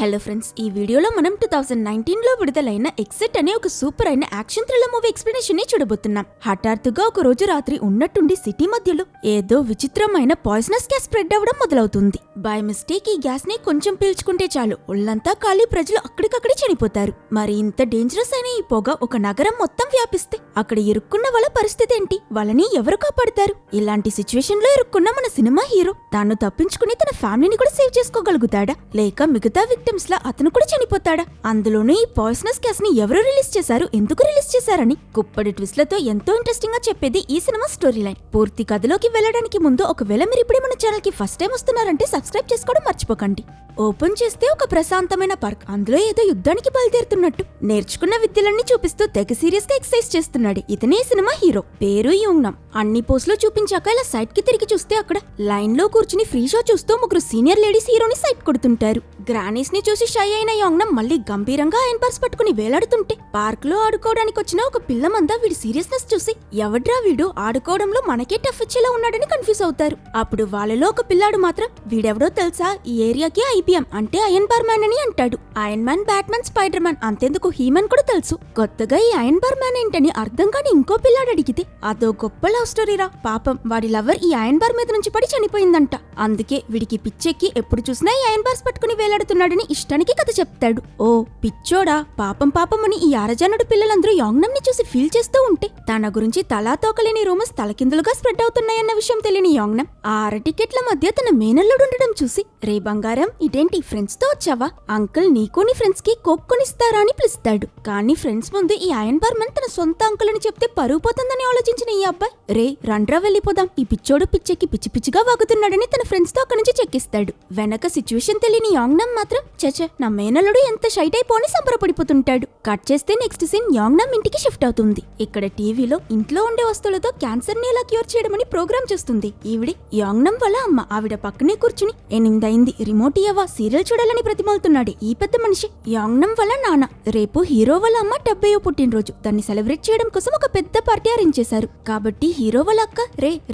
Hello friends, ఈ వీడియోలో మనం 2019లో విడుదలైన ఎగ్జిట్ అనే ఒక సూపర్ అయిన యాక్షన్ థ్రిల్లర్ మూవీ ఎక్స్ప్లెనేషన్ ని చూడబోతున్నాం. హఠాత్తుగా ఒక రోజు రాత్రి ఉన్నట్టుండి సిటీ మధ్యలో ఏదో విచిత్రమైన పాయిజనస్ గ్యాస్ స్ప్రెడ్ అవ్వడం మొదలవుతుంది. బై మిస్టేక్ ఈ గ్యాస్ ని కొంచెం పీల్చుకుంటే చాలు ఒళ్ళంతా కాలి ప్రజలు అక్కడికక్కడే చనిపోతారు. మరి ఇంత డేంజరస్ అయిన ఈ పొగ ఒక నగరం మొత్తం వ్యాపిస్తే అక్కడ ఇరుక్కున్న వాళ్ళ పరిస్థితి ఏంటి? వాళ్ళని ఎవరు కాపాడతారు? ఇలాంటి సిచ్యువేషన్ లో ఇరుక్కున్న మన సినిమా హీరో తాను తప్పించుకుని తన ఫ్యామిలీని కూడా సేవ్ చేసుకోగలుగుతాడా, లేక మిగతా విక్టిమ్స్ లా అతను కూడా చనిపోతాడా? అందులోనూ ఈ పాయిజనస్ గ్యాస్ ని ఎవరు రిలీజ్ చేశారు, ఎందుకు రిలీజ్ చేశారని కుప్పటి ట్విస్ట్లతో ఎంతో ఇంట్రెస్టింగ్ గా చెప్పేది ఈ సినిమా స్టోరీ లైన్. పూర్తి కథలోకి వెళ్లడానికి ముందు ఒకవేళ మీరు ఇప్పుడే మన ఛానల్ కి ఫస్ట్ టైం వస్తున్నారంటే సబ్స్క్రైబ్ చేసుకోవడం మర్చిపోకండి. ఓపెన్ చేస్తే ఒక ప్రశాంతమైన పార్క్, అందులో ఏదో యుద్ధానికి బయలుదేరుతున్నట్టు నేర్చుకున్న విద్యలన్నీ చూపిస్తూ తెగ సీరియస్ గా ఎక్సర్సైజ్ చేస్తున్నాడు ఇతనే సినిమా హీరో. పేరు యోంగ్నమ్. అన్ని పోస్టులు చూపించాక ఇలా సైడ్ కి తిరిగి చూస్తే అక్కడ లైన్ లో కూర్చుని ఫ్రీ షో చూస్తూ ముగ్గురు సీనియర్ లేడీస్ హీరోని సైడ్ కొడుతుంటారు. గ్రానీస్ ని చూసి షై అయిన యోంగ్నమ్ మళ్ళీ గంభీరంగా ఐరన్ బార్స్ పట్టుకుని వేలాడుతుంటే పార్క్ లో ఆడుకోవడానికి వచ్చిన ఒక పిల్ల మంద వీడి సీరియస్నెస్ చూసి ఎవడ్రా వీడు ఆడుకోవడంలో మనకే టఫ్ ఇచ్చేలా ఉన్నాడని కన్ఫ్యూజ్ అవుతారు. అప్పుడు వాళ్ళలో ఒక పిల్లాడు మాత్రం వీడెవడో తెలుసా, ఈ ఏరియాకి ఐబీఎం అంటే అయన్ బార్ మ్యాన్ అని అంటాడు. Iron Man, Batman, Spider Man, అంతెందుకు హీమన్ కూడా తెలుసు. కొత్తగా ఈ అయన్ బార్ మ్యాన్ ఏంటని అర్థం కాని ఇంకో పిల్లాడు అడిగితే అదో గొప్ప లవ్ స్టోరీరా, పాపం వాడి లవర్ ఈ అయన్ బార్ మీద నుంచి పడి చనిపోయిందంట. అందుకే వీడికి పిచ్చెక్కి ఎప్పుడు చూసినా ఈ అయన్ బార్స్ పట్టుకుని వేలాడుతున్నాడని ఇష్టానికి కథ చెప్తాడు. ఓ పిచ్చోడా, పాపం పాపం అని ఈ ఆరజనుడు పిల్లలందరూ యోంగ్నమ్ ని చూసి ఫీల్ చేస్తూ ఉంటే తన గురించి తలా తోకలేని రూమర్స్ తలకిందులుగా స్ప్రెడ్ అవుతున్నాయన్న విషయం తెలియని యోంగ్నమ్ ఆ టికెట్ల మధ్య తన మేనల్లుడు ఉండడం చూసి, రే బంగారం ఇదేంటి ఫ్రెండ్స్ తో వచ్చావా, అంకుల్ నీకు నీ ఫ్రెండ్స్ కి కోక్ కొనిస్తారా అని పిలుస్తాడు. కానీ ఫ్రెండ్స్ ముందు ఈ అయన్ బార్ మ్యాన్ తన సొంత అంకుల్ అని చెప్తే పరువు పోతుందని ఆలోచించిన ఈ అబ్బాయి, రే రండ్రా వెళ్ళిపోదాం, ఈ పిచ్చోడు పిచ్చెక్కి పిచ్చి పిచ్చిగా వాగుతున్నాడని తన ఫ్రెండ్స్ తో అక్కడి నుంచి చెక్కిస్తాడు. వెనక సిచ్యువేషన్ తెలియని యోంగ్నమ్ మాత్రం చచ నా మేనల్లుడు ఎంత షైట్ అయిపోని సంబరపడిపోతుంటాడు. కట్ చేస్తే నెక్స్ట్ సీన్ యోంగ్నమ్ ఇంటికి షిఫ్ట్ అవుతుంది. ఇక్కడ టీవీలో ఇంట్లో ఉండే వస్తువులతో క్యాన్సర్ ని ఎలా క్యూర్ చేయడమని ప్రోగ్రామ్ చేస్తుంది ఈవిడి. యోంగ్నమ్ వాళ్ళ అమ్మ ఆవిడ పక్కనే కూర్చుని 8 అయింది రిమోట్ ఇయ్యవా సీరియల్ చూడాలని ప్రతిమాలుతున్నాడు ఈ పెద్ద మనిషి. యోంగ్నమ్ వాళ్ళ నాన్న రేపు హీరో వాళ్ళ అమ్మ 70వ పుట్టినరోజు, దాన్ని సెలబ్రేట్ చేయడం కోసం ఒక పెద్ద పార్టీ అరేంజ్ చేశారు. కాబట్టి హీరో వాళ్ళ అక్క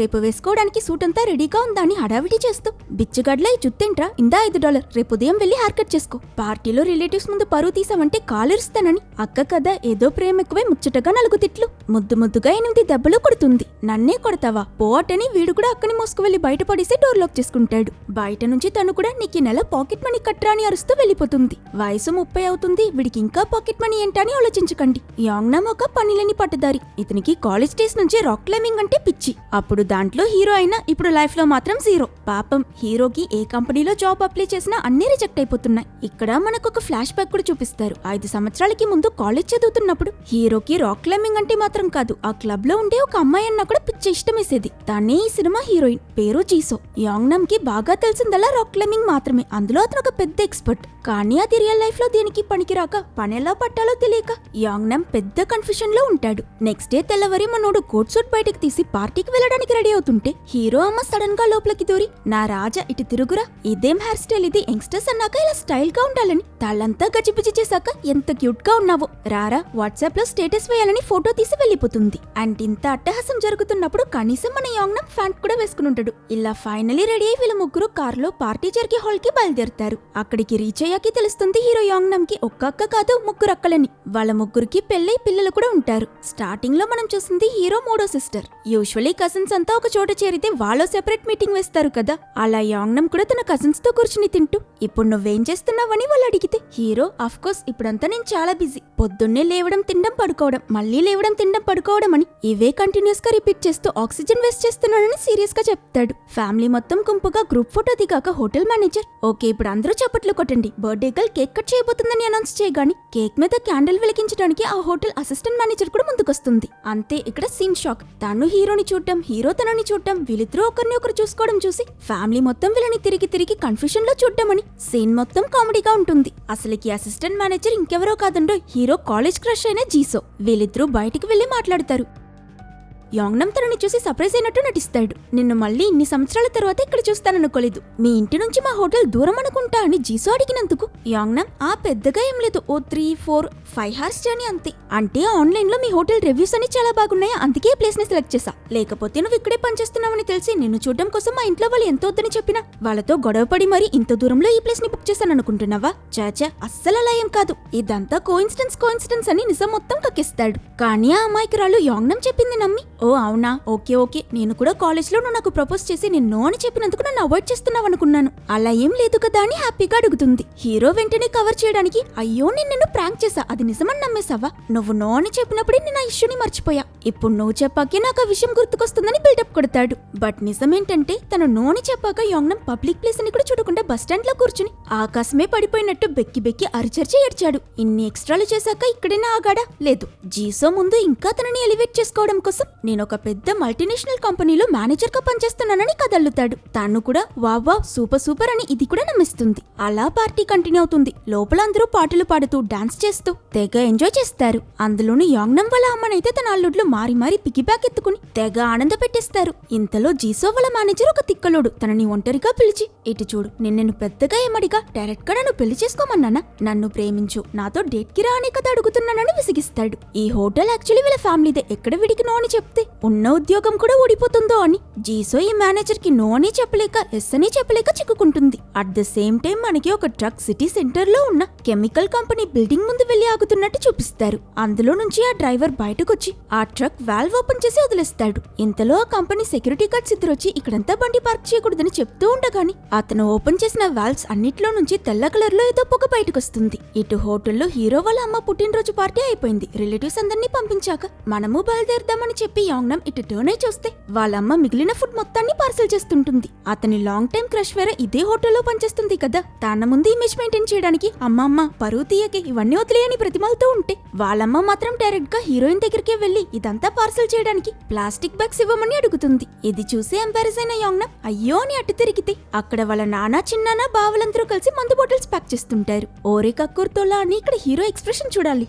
రేపు వేసుకోవడానికి సూట్ అంతా రెడీగా ఉందా అని హడావిడి చేస్తూ, బిచ్చగడ్ల ఈ జుత్తేంట్రా, ఇందా $5, రేపు ఉదయం వెళ్లి హెయిర్ కట్ చేసుకో, పార్టీలో రిలేటివ్స్ ముందు పరువు తీసావంటే కాలిరుస్తానని. అక్క కదా ఏదో ప్రేమ ఎక్కువై ముచ్చటగా 4 తిట్లు, ముద్దుగా 8 దెబ్బలు కొడుతుంది. నన్నే కొడతావా పోటని వీడు కూడా అక్కని మోసుకువెళ్లి బయట పడేసి డోర్ లాక్ చేసుకుంటాడు. బయట నుంచి తను కూడా నీకు నెల పాకెట్ మనీ కట్రా అని అరుస్తూ వెళ్లిపోతుంది. వయసు 30 అవుతుంది, వీడికి ఇంకా పాకెట్ మనీ ఏంటని ఆలోచించకండి. యోంగ్నమ్ ఒక పనిలేని పట్టుదారి, ఇతనికి కాలేజ్ డేస్ నుంచి రాక్ క్లైంబింగ్ అంటే పిచ్చి. అప్పుడు దాంట్లో హీరో అయినా ఇప్పుడు లైఫ్ లో మాత్రం జీరో. పాపం హీరోకి ఏ కంపెనీలో జాబ్ అప్లై చేసినా అన్ని రిజెక్ట్ అయిపోతున్నాయి. ఇక్కడ మనకు ఒక ఫ్లాష్ బ్యాక్ కూడా చూపిస్తారు. 5 సంవత్సరాలకి ముందు కాలేజ్ చదువుతున్నప్పుడు హీరోకి రాక్ క్లైంబింగ్ అంటే మాత్రం కాదు, ఆ క్లబ్ లో ఉండే ఒక అమ్మాయి అన్న కూడా పిచ్చి ఇష్టమేసేది. తనే ఈ సినిమా హీరోయిన్, పేరు జీసో. యోంగ్నమ్ కి బాగా తెలిసిందల్లా రాక్ క్లైంబింగ్ మాత్రమే, అందులో అతను ఒక పెద్ద ఎక్స్పర్ట్. కానీ అది రియల్ లైఫ్ లో దేనికి పనికిరాక పనెలా పట్టాలో తెలియక యోంగ్నమ్ పెద్ద కన్ఫ్యూషన్ లో ఉంటాడు. నెక్స్ట్ డే తెల్లవారి మనోడు కోట్ సూట్ బయటకు తీసి పార్టీకి వెళ్ళడానికి రెడీ అవుతుంటే హీరో అమ్మ సడన్ గా లోపలికి దూరి, నా రాజా ఇటు తిరుగురా, ఇదేం హెయిర్ స్టైల్ ఇది, యంగ్స్టర్స్ అన్నాక ఇలా స్టైల్ గా ఉండాలని, తాళ్ళంతా గజిబిజి చేశాక ఎంత క్యూట్ గా ఉన్నావో, రారా వాట్సాప్ లో స్టేటస్ వేయాలని ఫోటో తీసి వెళ్లిపోతుంది. అండ్ ఇంత అట్టహాసం జరుగుతున్నప్పుడు కనీసం మన యోంగ్నమ్ ఫ్యాంట్ కూడా వేసుకుని ఉంటాడు. ఇలా ఫైనలీ రెడీ అయి వీళ్ళ ముగ్గురు కారులో పార్టీ జరిగే హాల్ కి బయలుదేరుతారు. అక్కడికి రీచ్ అయ్యాకి తెలుస్తుంది హీరో యోంగ్నమ్ కి ఒక్క అక్క కాదు 3 అక్కలని. వాళ్ళ ముగ్గురికి పెళ్ళై పిల్లలు కూడా ఉంటారు. స్టార్టింగ్ లో మనం చూసింది హీరో 3వ సిస్టర్. యూజువల్లీ కజిన్స్ అంతా ఒక చోట చేరితే వాళ్ళు సెపరేట్ మీటింగ్ వేస్తారు కదా, అలా యోంగ్నమ్ కూడా తన కజిన్స్ తో కూర్చుని తింటూ, ఇప్పుడు నువ్వేం చేస్తున్నావని వాళ్ళు అడిగితే హీరో ఆఫ్ కోర్స్ ఇప్పుడంతా నేను చాలా బిజీ, పొద్దున్నే లేవడం తినడం పడుకోవడం, మళ్ళీ లేవడం తినడం పడుకోవడం అని ఇవే కంటిన్యూస్ గా రిపీట్ చేస్తూ ఆక్సిజన్ వేస్ట్ చేస్తున్నానని సీరియస్ గా చెప్తాడు. ఫ్యామిలీ మొత్తం గుంపుగా గ్రూప్ ఫోటో దిగాక హోటల్ మేనేజర్, ఓకే ఇప్పుడు అందరూ చప్పట్లు కొట్టండి, బర్త్డే గర్ల్ కేక్ కట్ చేయబోతుందని అనౌన్స్ చేయగాని కేక్ మీద క్యాండిల్ వెలిగించడానికి ఆ హోటల్ అసిస్టెంట్ మేనేజర్ కూడా ముందుకొస్తుంది. అంతే ఇక్కడ సీన్ షాక్. తను హీరోని చూడటం, హీరో తనని చూడటం, వీళ్ళిద్దరూ ఒకరిని ఒకరు చూసుకోవడం చూసి ఫ్యామిలీ మొత్తం వీళ్ళని తిరిగి కన్ఫ్యూషన్ లో చూడటమని సీన్ మొత్తం కామెడీగా ఉంటుంది. అసలుకి అసిస్టెంట్ మేనేజర్ ఇంకెవరో కాదండో హీరో కాలేజ్ క్రష్ అయిన జీసో. వీళ్ళిద్దరూ బయటికి వెళ్లి మాట్లాడతారు. యాంగ్నమ్ తనని చూసి సర్ప్రైజ్ అయినట్టు నటిస్తాడు. నిన్ను మళ్ళీ ఇన్ని సంవత్సరాల తర్వాత ఇక్కడ చూస్తాననుకోలేదు. మీ ఇంటి నుంచి మా హోటల్ దూరం అనుకుంటా అని జీసు అడిగినందుకు యాంగ్నమ్ పెద్దగా ఏం లేదు, ఓ 3-4-5 hours జర్నీ అంతే. అంటే ఆన్లైన్ లో మీ హోటల్ రివ్యూస్ అని చాలా బాగున్నాయా, అందుకే ప్లేస్ ని సెలెక్ట్ చేసా. లేకపోతే నువ్వు ఇక్కడే పనిచేస్తున్నావని తెలిసి నిన్ను చూడడం కోసం మా ఇంట్లో వాళ్ళు ఎంత వద్దని చెప్పినా వాళ్ళతో గొడవపడి మరి ఇంత దూరంలో ఈ ప్లేస్ ని బుక్ చేశాను అనుకుంటున్నావా? చాచా, అస్సలు అలా ఏం కాదు. ఇదంతా కోఇన్సిడెన్స్ అని నిజం మొత్తం కక్కిస్తాడు. కానీ ఆ అమాయకురాలు యాంగ్నమ్ చెప్పింది నమ్మి, ఓ అవునా, ఓకే నేను కూడా కాలేజ్ లో నువ్వు నాకు ప్రపోజ్ చేసి నేను నో అని చెప్పినందుకు నన్ను అవాయిడ్ చేస్తున్నావు అనుకున్నాను. అలా ఏం లేదు కదా అని హ్యాపీగా అడుగుతుంది. హీరో వెంటనే కవర్ చేయడానికి, అయ్యో నిన్ను ప్రాంక్ చేసా, అది నిజమని నమ్మేశావా? నువ్వు నో అని చెప్పినప్పుడే నేను ఆ ఇష్యూని మర్చిపోయా. ఇప్పుడు నువ్వు చెప్పాకే నాకు ఆ విషయం గుర్తుకొస్తుందని బిల్డప్ కొడతాడు. బట్ నిజమేంటంటే తను నో అని చెప్పాక యాంగ్నమ్ పబ్లిక్ ప్లేస్ అని కూడా చూడకుండా బస్టాండ్ లో కూర్చుని ఆకాశమే పడిపోయినట్టు బెక్కి అరిచర్చి ఏడ్చాడు. ఇన్ని ఎక్స్ట్రాలు చేశాక ఇక్కడైనా ఆగాడా? లేదు. జీసో ముందు ఇంకా తనని ఎలివేట్ చేసుకోవడం కోసం నేను ఒక పెద్ద మల్టీనేషనల్ కంపెనీలో మేనేజర్ గా పనిచేస్తున్నానని కదల్లుతాడు. తాను కూడా వావ్ సూపర్ అని ఇది కూడా నమ్మిస్తుంది. అలా పార్టీ కంటిన్యూ అవుతుంది. లోపల అందరూ పాటలు పాడుతూ డాన్స్ చేస్తూ తెగ ఎంజాయ్ చేస్తారు. అందులోని యాంగ్నమ్ వాళ్ళ అమ్మనైతే తన అల్లుడ్లు మారి పికి బ్యాక్ ఎత్తుకుని తెగ ఆనంద పెట్టేస్తారు. ఇంతలో జీసో వాళ్ళ మేనేజర్ ఒక తిక్కలోడు తనని ఒంటరిగా పిలిచి, ఇటు చూడు, నిన్ను పెద్దగా ఏమడిగా డైరెక్ట్ గా నన్ను పెళ్లి చేసుకోమన్నానా? నన్ను ప్రేమించు, నాతో డేట్ కి రా అనే కదా అడుగుతున్నానని విసిగిస్తాడు. ఈ హోటల్ యాక్చువల్లీ వీళ్ళ ఫ్యామిలీదే, ఎక్కడ విడికి నో అని చెప్తే ఉన్న ఉద్యోగం కూడా ఊడిపోతుందో అని జీసో ఈ మేనేజర్ కి నో అని చెప్పలేక ఎస్ అని చెప్పలేక చిక్కుకుంటుంది. అట్ ద సేమ్ టైం మనకి ఒక ట్రక్ సిటీ సెంటర్ లో ఉన్న కెమికల్ కంపెనీ బిల్డింగ్ ముందు వెళ్లి ఆగుతున్నట్టు చూపిస్తారు. అందులో నుంచి ఆ డ్రైవర్ బయటకొచ్చి ఆ ట్రక్ వాల్వ్ ఓపెన్ చేసి వదిలేస్తాడు. ఇంతలో ఆ కంపెనీ సెక్యూరిటీ గార్డ్స్ ఇద్దరొచ్చి ఇక్కడంతా బండి పార్క్ చేయకూడదని చెప్తూ ఉండగాని అతను ఓపెన్ చేసిన వాల్వ్స్ అన్నిట్లో నుంచి తెల్ల కలర్ లో ఏదో పొగ బయటకొస్తుంది. ఇటు హోటల్లో హీరో వాళ్ళ అమ్మ పుట్టినరోజు పార్టీ అయిపోయింది. రిలేటివ్స్ అందరినీ పంపించాక మనము బయలుదేరదామని చెప్పి యాంగ్నమ్ ఇటు టర్న్ అయి చూస్తే వాళ్ళమ్మ మిగిలిన ఫుడ్ మొత్తాన్ని పార్సల్ చేస్తుంటుంది. అతని లాంగ్ టైం క్రష్ వేరే ఇదే హోటల్లో పనిచేస్తుంది కదా. తన ముందు ఇమేజ్ మెయింటైన్ చేయడానికి అమ్మమ్మ పరువు తీయకి ఇవన్నీ వదిలేయని ప్రతిమలతో ఉంటే వాళ్ళమ్మ మాత్రం డైరెక్ట్ గా హీరోయిన్ దగ్గరికే వెళ్లి ఇదంతా పార్సల్ చేయడానికి ప్లాస్టిక్ బ్యాగ్స్ ఇవ్వమని అడుగుతుంది. ఇది చూసి ఎంబారెస్ అయిన యాంగ్నమ్ అయ్యో అని అటు తిరిగితే అక్కడ వాళ్ళ నాన్న చిన్నాన్న బావలందరూ కలిసి మందు బాటిల్స్ ప్యాక్ చేస్తుంటారు. ఓరే కక్కుర్తోలా అని ఇక్కడ హీరో ఎక్స్ప్రెషన్ చూడాలి.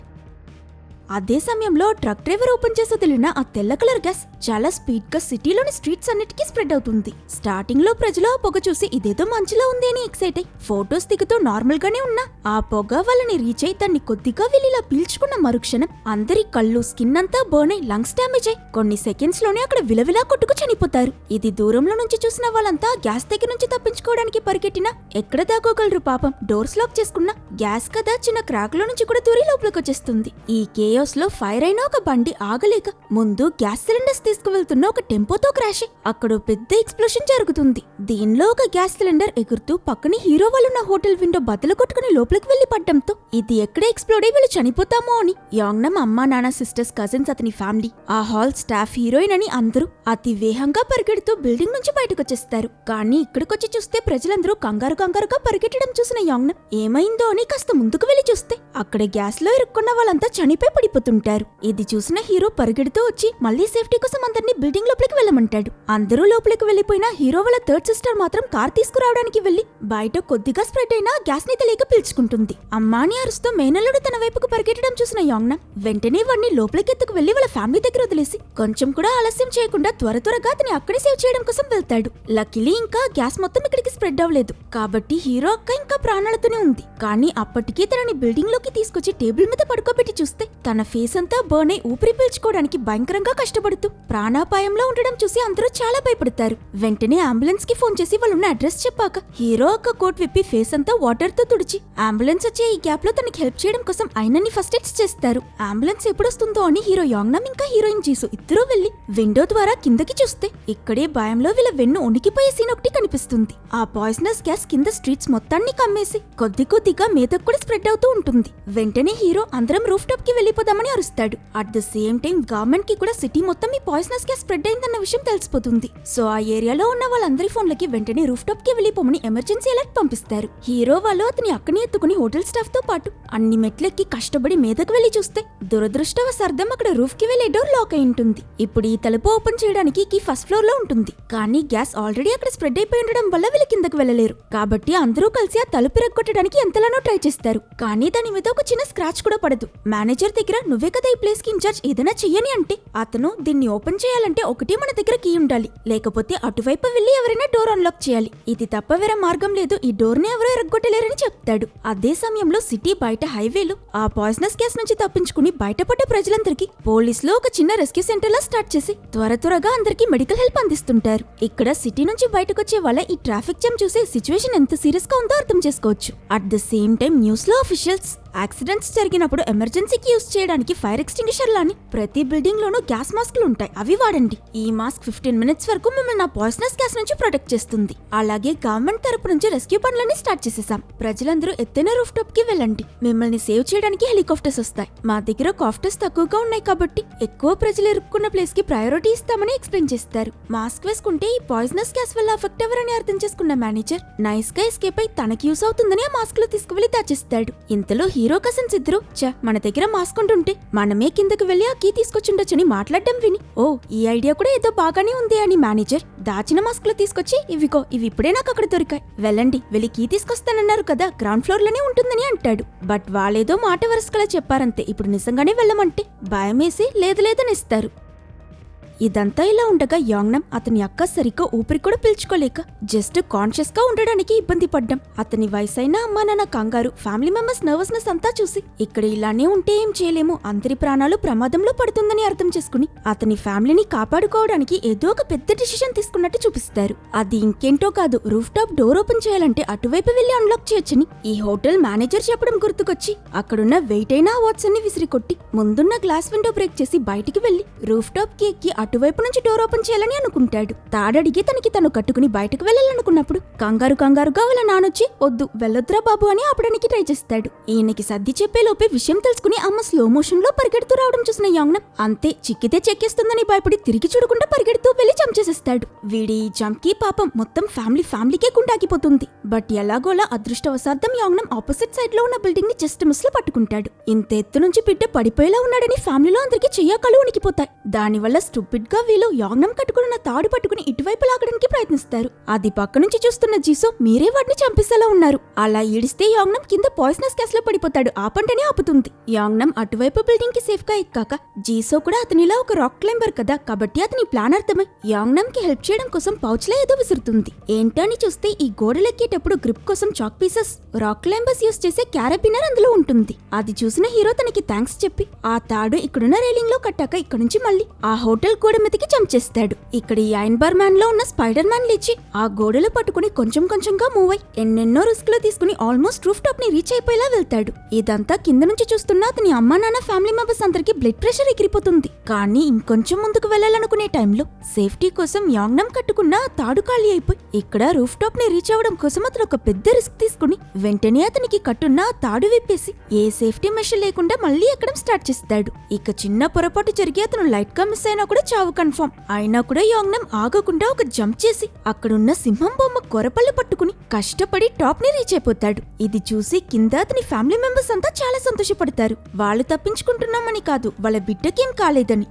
అదే సమయంలో ట్రక్ డ్రైవర్ ఓపెన్ చేసి వదిలిన ఆ తెల్ల కలర్ గ్యాస్ చాలా స్పీడ్ గా సిటీలోని స్ట్రీట్స్ అన్నిటికీ స్ప్రెడ్ అవుతుంది. స్టార్టింగ్ లో ప్రజలు ఆ పొగ చూసి ఇదేదో మంచిలో ఉంది అని ఎక్సైట్ అయి ఫోటోస్ దిగుతూ నార్మల్ గానే ఉన్నా ఆ పొగ వాళ్ళని రీచ్ అయి దాన్ని కొద్దిగా వీళ్ళిలా పీల్చుకున్న మరుక్షణం అందరి కళ్ళు స్కిన్ అంతా బర్న్ అయి లంగ్స్ డ్యామేజ్ అయి కొన్ని సెకండ్స్ లోనే అక్కడ విలవిలా కొట్టుకు చనిపోతారు. ఇది దూరంలో నుంచి చూసిన వాళ్ళంతా గ్యాస్ దగ్గర నుంచి తప్పించుకోవడానికి పరిగెట్టినా ఎక్కడ దాకోగలరు పాపం. డోర్స్ లాక్ చేసుకున్న గ్యాస్ కదా చిన్న క్రాక్ లో నుంచి కూడా దూరి లోపలికి వచ్చేస్తుంది. ఈ కేయోస్ లో ఫైర్ అయిన ఒక బండి ఆగలేక ముందు గ్యాస్ సిలిండర్స్ తీసుకువెళ్తున్న ఒక టెంపోతో క్రాష్ అయి అక్కడ పెద్ద ఎక్స్ప్లోషన్ జరుగుతుంది. దీనిలో ఒక గ్యాస్ సిలిండర్ ఎగురుతూ పక్కనే హీరో వాళ్ళున్న హోటల్ విండో బద్దలు కొట్టుకుని లోపలికి వెళ్లి పడ్డంతో ఇది ఎక్కడ ఎక్స్ప్లోడ్ అయి వీళ్ళు చనిపోతామో అని యాంగ్నమ్ అమ్మా నాన్న సిస్టర్స్ కజిన్స్ అతని ఫ్యామిలీ ఆ హాల్ స్టాఫ్ హీరోయిన్ అని అందరూ అతి వేగంగా పరిగెడుతూ బిల్డింగ్ నుంచి బయటకొచ్చేస్తారు. కానీ ఇక్కడికొచ్చి చూస్తే ప్రజలందరూ కంగారుగా పరిగెట్టడం చూసిన యాంగ్నమ్ ఏమైందో అని కాస్త ముందుకు వెళ్లి చూస్తే అక్కడ గ్యాస్ లో ఇరుక్కున్న వాళ్ళంతా చనిపోయి పడిపోతుంటారు. ఇది చూసిన హీరో పరిగెడుతూ వచ్చి మళ్లీ సేఫ్టీ కోసం అందరినీ బిల్డింగ్ లోపలికి వెళ్ళమంటాడు. అందరూ లోపలికి వెళ్లిపోయినా హీరో వాళ్ళ థర్డ్ సిస్టర్ మాత్రం కార్ తీసుకురావడానికి వెళ్లి బయట కొద్దిగా స్ప్రెడ్ అయినా గ్యాస్ ని తెలియక పీల్చుకుంటుంది. అమ్మాని అరుస్తూ మేనల్లుడు తన వైపుకు పరిగెట్టడం చూసిన యాంగ్నమ్ వెంటనే వాడిని లోపలికి ఎత్తుకు వెళ్లి వాళ్ళ ఫ్యామిలీ దగ్గర వదిలేసి కొంచెం కూడా ఆలస్యం చేయకుండా త్వరగా అతని అక్కడే సేవ్ చేయడం కోసం వెళ్తాడు. లక్కీలీ ఇంకా గ్యాస్ మొత్తం ఇక్కడికి స్ప్రెడ్ అవ్వలేదు కాబట్టి హీరో అక్క ఇంకా ప్రాణాలతోనే ఉంది. కానీ అప్పటికీ తనని బిల్డింగ్ లోకి తీసుకొచ్చి టేబుల్ మీద పడుకోబెట్టి చూస్తే తన ఫేస్ అంతా బర్న్ అయి ఊపిరి పీల్చుకోవడానికి భయంకరంగా కష్టపడుతూ ప్రాణాపాయంలో ఉండడం చూసి అందరూ చాలా భయపడతారు. వెంటనే అంబులెన్స్ కి ఫోన్ చేసి వాళ్ళున్న అడ్రస్ చెప్పాక హీరో అక్క కోట్ విప్పి ఫేస్ అంతా వాటర్ తో తుడిచి అంబులెన్స్ వచ్చే ఈ గ్యాప్ లో తనకి హెల్ప్ చేయడం కోసం ఆయనని ఫస్ట్ ఎయిడ్స్ చేస్తారు. అంబులెన్స్ ఎప్పుడొస్తుందో అని హీరో యాంగ్నమ్ ఇంకా హీరోయిన్ జీసు ఇద్దరూ వెళ్లి విండో ద్వారా కిందకి చూస్తే ఇక్కడే భయంలో వీళ్ళ వెన్ను ఉనికిపోయే సీన్ ఒకటి కనిపిస్తుంది. ఆ పాయిజనస్ గ్యాస్ కింద స్ట్రీట్స్ మొత్తాన్ని కమ్మేసి కొద్దిగా మీదకు కూడా స్ప్రెడ్ అవుతూ ఉంటుంది. వెంటనే హీరో అందరం రూఫ్ టాప్ కి వెళ్లిపోదామని అరుస్తాడు. At the same time government కి కూడా సిటీ మొత్తం ఈ పాయిజనస్ గ్యాస్ స్ప్రెడ్ అయిందన్న విషయం తెలిసిపోతుంది. సో ఆ ఏరియాలో ఉన్న వాళ్ళందరి ఫోన్లకి వెంటనే రూఫ్ టాప్ కి వెళ్లిపోమని ఎమర్జెన్సీ అలర్ట్ పంపిస్తారు. హీరో వాళ్ళు అతని అక్కని ఎత్తుకుని హోటల్ స్టాఫ్ తో పాటు అన్ని మెట్లెక్కి కష్టపడి మీదకు వెళ్లి చూస్తే దురదృష్టవశార్థం అక్కడ రూఫ్ కి వెళ్లే డోర్ లాక్ అయి ఉంటుంది. ఇప్పుడు ఈ తలుపు ఓపెన్ చేయడానికి కీ ఫస్ట్ ఫ్లోర్ లో ఉంటుంది. కానీ గ్యాస్ ఆల్రెడీ అక్కడ స్ప్రెడ్ అయిపోయి ఉండడం వల్ల వీళ్ళు కిందకు వెళ్లలేరు. కాబట్టి అందరూ కలిసి ఆ తలుపు ఎరగొట్టడానికి ఎంతలానో ట్రై చేస్తారు. కానీ దాని మీద ఒక చిన్న స్క్రాచ్ కూడా పడదు. మేనేజర్ దగ్గర నువ్వే కదా ఈ ప్లేస్ కి ఇన్ఛార్జ్, ఏదైనా చెయ్యని అంటే అతను దీన్ని ఓపెన్ చేయాలంటే ఒకటి మన దగ్గర కీ ఉండాలి, లేకపోతే అటువైపు వెళ్లి ఎవరైనా డోర్ అన్లాక్ చేయాలి. ఇది తప్ప వేరే మార్గం లేదు, ఈ డోర్ ని ఎవరో ఎరగొట్టలేరని చెప్తాడు. అదే సమయంలో సిటీ బయట హైవేలో ఆ పాయిజనస్ గ్యాస్ నుంచి తప్పించుకుని బయటపడ్డ ప్రజలందరికీ పోలీసులు ఒక చిన్న రెస్క్యూ సెంటర్ లా స్టార్ట్ చేసి త్వరగా అందరికీ మెడికల్ హెల్ప్ అందిస్తుంటారు. ఇక్కడ సిటీ నుంచి బయటకొచ్చే వాళ్ళ ఈ ట్రాఫిక్ జామ్ చూసి సిచ్యువేషన్ ఎంత సీరియస్ గా ఉందో అర్థం చేసుకోవచ్చు. At the same time news లో ఆఫీషియల్స్ యాక్సిడెంట్స్ జరిగినప్పుడు ఎమర్జెన్సీకి యూజ్ చేయడానికి ఫైర్ ఎక్స్టింగ్విషర్ లాని ప్రతి బిల్డింగ్ లోనూ గ్యాస్ మాస్క్లు ఉంటాయి, అవి వాడండి. ఈ మాస్క్ 15 మినిట్స్ వరకు మిమ్మల్ని ఆ పాయిజనస్ గ్యాస్ నుంచి ప్రొటెక్ట్ చేస్తుంది. అలాగే గవర్నమెంట్ తరపు నుంచి రెస్క్యూ పనులని స్టార్ట్ చేసేసాం. ప్రజలందరూ ఎత్తైన రూఫ్ టాప్ కి వెళ్ళండి, మిమ్మల్ని సేవ్ చేయడానికి హెలికాప్టర్స్ వస్తాయి. మా దగ్గర కాప్టర్స్ తక్కువగా ఉన్నాయి కాబట్టి ఎక్కువ ప్రజలు ఇరుక్కున్న ప్లేస్ కి ప్రయారిటీ ఇస్తామని ఎక్స్ప్లెయిన్ చేస్తారు. మాస్క్ వేసుకుంటే ఈ పాయిజనస్ గ్యాస్ వల్ల అఫెక్ట్ ఎవరని అర్థం చేసుకున్న మేనేజర్ నైస్ గా ఎస్కేప్ అయి తనకి యూస్ అవుతుందని ఆ మాస్క్ లో తీసుకువెళ్లి దాచేస్తాడు. ఇంతలో హీరో కజిన్స్ ఇద్దరు మన దగ్గర మాస్క్ ఉంటుంటే మనమే కిందకు వెళ్లి ఆ కీ తీసుకొచ్చుండొచ్చని మాట్లాడడం విని ఓ ఈ ఐడియా కూడా ఏదో బాగానే ఉంది అని మేనేజర్ దాచిన మాస్క్ లో తీసుకొచ్చి ఇవిగో ఇవి ఇప్పుడే నాకు అక్కడ దొరికాయి, వెళ్ళండి వెళ్ళి కీ తీసుకొస్తానన్నారు కదా గ్రౌండ్ ఫ్లోర్ లోనే ఉంటుందని అంటాడు. బట్ వాళ్ళేదో మాట వరుసగా చెప్పారంతే, ఇప్పుడు నిజంగానే వెళ్ళమంటే భయమేసి లేదులేదనిస్తారు. ఇదంతా ఇలా ఉండగా యాంగ్నమ్ అతని అక్క సరిగ్గా ఊపిరి కూడా పీల్చుకోలేక జస్ట్ కాన్షియస్ గా ఉండడానికి ఇబ్బంది పడ్డం. అతని వయసైన అమ్మా నాన్న కంగారు, ఫ్యామిలీ మెంబర్స్ నర్వస్నెస్ అంతా చూసి ఇక్కడ ఇలానే ఉంటే ఏం చేయలేము, అందరి ప్రాణాలు ప్రమాదంలో పడుతుందని అర్థం చేసుకుని అతని ఫ్యామిలీని కాపాడుకోవడానికి ఏదో ఒక పెద్ద డిసిషన్ తీసుకున్నట్టు చూపిస్తారు. అది ఇంకేంటో కాదు, రూఫ్ టాప్ డోర్ ఓపెన్ చేయాలంటే అటువైపు వెళ్లి అన్లాక్ చేయొచ్చని ఈ హోటల్ మేనేజర్ చెప్పడం గుర్తుకొచ్చి అక్కడున్న వెయిట్ అయిన అవార్డ్స్ అన్ని విసిరికొట్టి ముందున్న గ్లాస్ విండో బ్రేక్ చేసి బయటికి వెళ్లి రూఫ్ టాప్ కి ఎక్కి అటువైపు నుంచి డోర్ ఓపెన్ చేయాలని అనుకుంటాడు. తాడడిగి తనకి తను కట్టుకుని బయటకు వెళ్లాలనుకున్నప్పుడు కంగారుగా వాళ్ళ నానొచ్చి వద్దు వెళ్ళొద్దురా బాబు అని ఆపడానికి ట్రై చేస్తాడు. ఈయనకి సర్ది చెప్పేలోపే విషయం తెలుసుకుని అమ్మ స్లో మోషన్ లో పరిగెడుతూ రావడం చూసిన యాంగ్నమ్ అంతే చిక్కితే చెక్కేస్తుందని భయపడి తిరిగి చూడకుండా పరిగెడుతూ వెళ్లి జంప్ చేసేస్తాడు. వీడి ఈ జంప్ కి పాపం మొత్తం ఫ్యామిలీకే గుండాకిపోతుంది. బట్ ఎలాగోలా అదృష్టవశార్థం యాంగ్నమ్ ఆపోజిట్ సైడ్ లో ఉన్న బిల్డింగ్ ని జస్ట్ మిస్ లో పట్టుకుంటాడు. ఇంత ఎత్తు నుంచి బిడ్డ పడిపోయేలా ఉన్నాడని ఫ్యామిలీలో అందరికీ చెయ్యకాలు ఉనికిపోతాయి. దానివల్ల స్టూపిడ్ గా వీళ్ళు యాంగ్నమ్ కట్టుకున్న తాడు పట్టుకుని ఇటువైపు లాగడానికి ప్రయత్నిస్తారు. అది పక్క నుంచి చూస్తున్న జీసో మీరే వాడిని చంపేసేలా ఉన్నారు. అలా ఈడిస్తే యాంగ్నమ్ కింద పాయిజనస్ గ్యాస్ లో పడిపోతాడు. ఆపంటనే ఆపుతుంది. యాంగ్నమ్ అటువైపు బిల్డింగ్ కి సేఫ్ గా ఎక్కాక జీసో కూడా అతనిలా ఒక రాక్ క్లైంబర్ కదా, కాబట్టి అతని ప్లాన్ అర్థమై యాంగ్నమ్ కి హెల్ప్ చేయడం కోసం పౌచ్ లో ఏదో విసురుతుంది. ఏంటని చూస్తే ఈ గోడలెక్కేటప్పుడు గ్రిప్ కోసం chalk pieces rock climbers use చేసే క్యారబినర్ అందులో ఉంటుంది. అది చూసిన హీరో తనకి థ్యాంక్స్ చెప్పి ఆ తాడు ఇక్కడున్న రైలింగ్ లో కట్టాక ఇక్కడ నుంచి మళ్ళీ ఆ హోటల్ గోడ మీదకి జంప్ చేస్తాడు. ఇక్కడ ఈ ఐరన్ బార్ మ్యాన్ లో ఉన్న స్పైడర్ మ్యాన్ లేచి ఆ గోడలు పట్టుకుని కొంచెంగా మూవ్ అయి ఎన్నెన్నో రిస్క్ లో తీసుకుని ఆల్మోస్ట్ రూఫ్ టాప్ ని రీచ్ అయిపోయేలా వెళ్తాడు. ఇదంతా కింద నుంచి చూస్తున్న అతని అమ్మా నాన్న ఫ్యామిలీ మెంబర్స్ అందరికి బ్లడ్ ప్రెషర్ ఎగిరిపోతుంది. కానీ ఇంకొంచెం ముందుకు వెళ్లాలనుకునే టైంలో సేఫ్టీ కోసం యాంగ్నమ్ కట్టుకున్న తాడు ఖాళీ అయిపోయి ఇక్కడ రూఫ్ టాప్ ని రీచ్ అవ్వడం కోసం అతను ఒక పెద్ద రిస్క్ తీసుకుని వెంటనే అతనికి కట్టున్న తాడు విప్పేసి ఏ సేఫ్టీ మెషర్ లేకుండా మళ్ళీ ఎక్కడం స్టార్ట్ చేస్తాడు. ఇక చిన్న పొరపాటు జరిగి అతను లైట్ గా మిస్ అయినా కూడా చావు కన్ఫర్మ్. అయినా కూడా యాంగ్నమ్ ఆగకుండా ఒక జంప్ చేసి అక్కడున్న సింహం బొమ్మ కొరపళ్ళు పట్టుకుని కష్టపడి టాప్ ని రీచ్ అయిపోతాడు. ఇది చూసి కింద అతని ఫ్యామిలీ మెంబర్స్ అంతా చాలా సంతోషపడతారు. వాళ్ళు తప్పించుకుంటున్నామని కాదు, వాళ్ళ బిడ్డకేం కాలేదని.